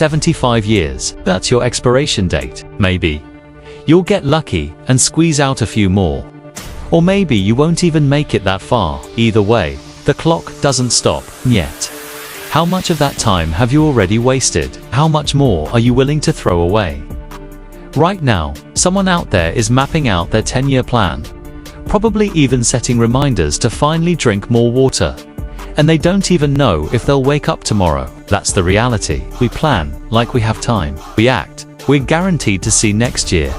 75 years. That's your expiration date. Maybe you'll get lucky and squeeze out a few more. Or maybe you won't even make it that far. Either way, the clock doesn't stop yet. How much of that time have you already wasted? How much more are you willing to throw away? Right now, someone out there is mapping out their 10-year plan, probably even setting reminders to finally drink more water. And they don't even know if they'll wake up tomorrow. That's the reality. We plan like we have time. We act, we're guaranteed to see next year.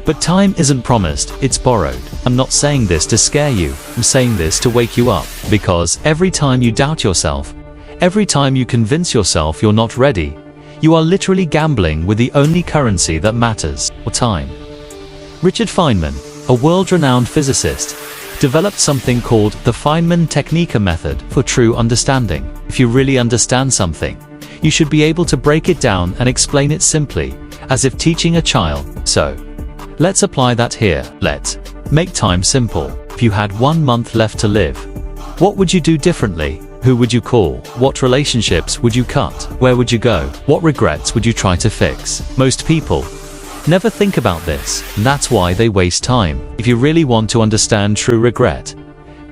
But time isn't promised, it's borrowed. I'm not saying this to scare you, I'm saying this to wake you up. Because every time you doubt yourself, every time you convince yourself you're not ready, you are literally gambling with the only currency that matters, or time. Richard Feynman, a world-renowned physicist, developed something called the Feynman-Technique method for true understanding. If you really understand something, you should be able to break it down and explain it simply, as if teaching a child. So, let's apply that here. Let's make time simple. If you had 1 month left to live, what would you do differently? Who would you call? What relationships would you cut? Where would you go? What regrets would you try to fix? Most people never think about this, and that's why they waste time. If you really want to understand true regret,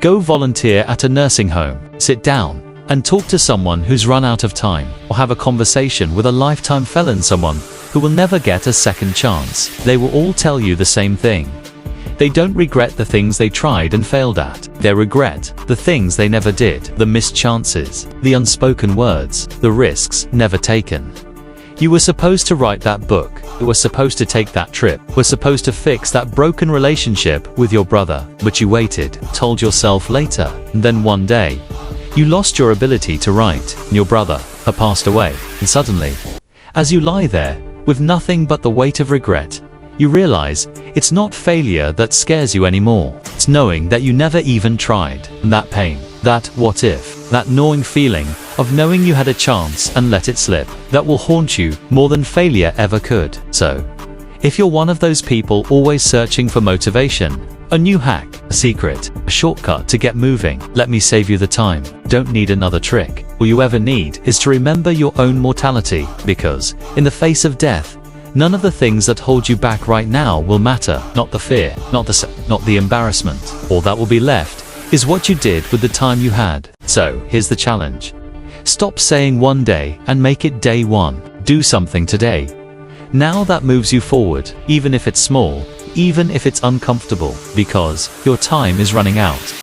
go volunteer at a nursing home, sit down and talk to someone who's run out of time, or have a conversation with a lifetime felon, someone who will never get a second chance. They will all tell you the same thing. They don't regret the things they tried and failed at. They regret the things they never did, the missed chances, the unspoken words, the risks never taken. You were supposed to write that book, you were supposed to take that trip, were supposed to fix that broken relationship with your brother, but you waited, told yourself later, and then one day, you lost your ability to write, and your brother had passed away, and suddenly, as you lie there, with nothing but the weight of regret, you realize it's not failure that scares you anymore. It's knowing that you never even tried. And that pain, that what if, that gnawing feeling of knowing you had a chance and let it slip, that will haunt you more than failure ever could. So, if you're one of those people always searching for motivation, a new hack, a secret, a shortcut to get moving, let me save you the time. Don't need another trick. All you ever need is to remember your own mortality, because, in the face of death, none of the things that hold you back right now will matter. Not the fear, not the embarrassment. All that will be left is what you did with the time you had. So, here's the challenge. Stop saying one day and make it day one. Do something today. Now that moves you forward, even if it's small, even if it's uncomfortable, because your time is running out.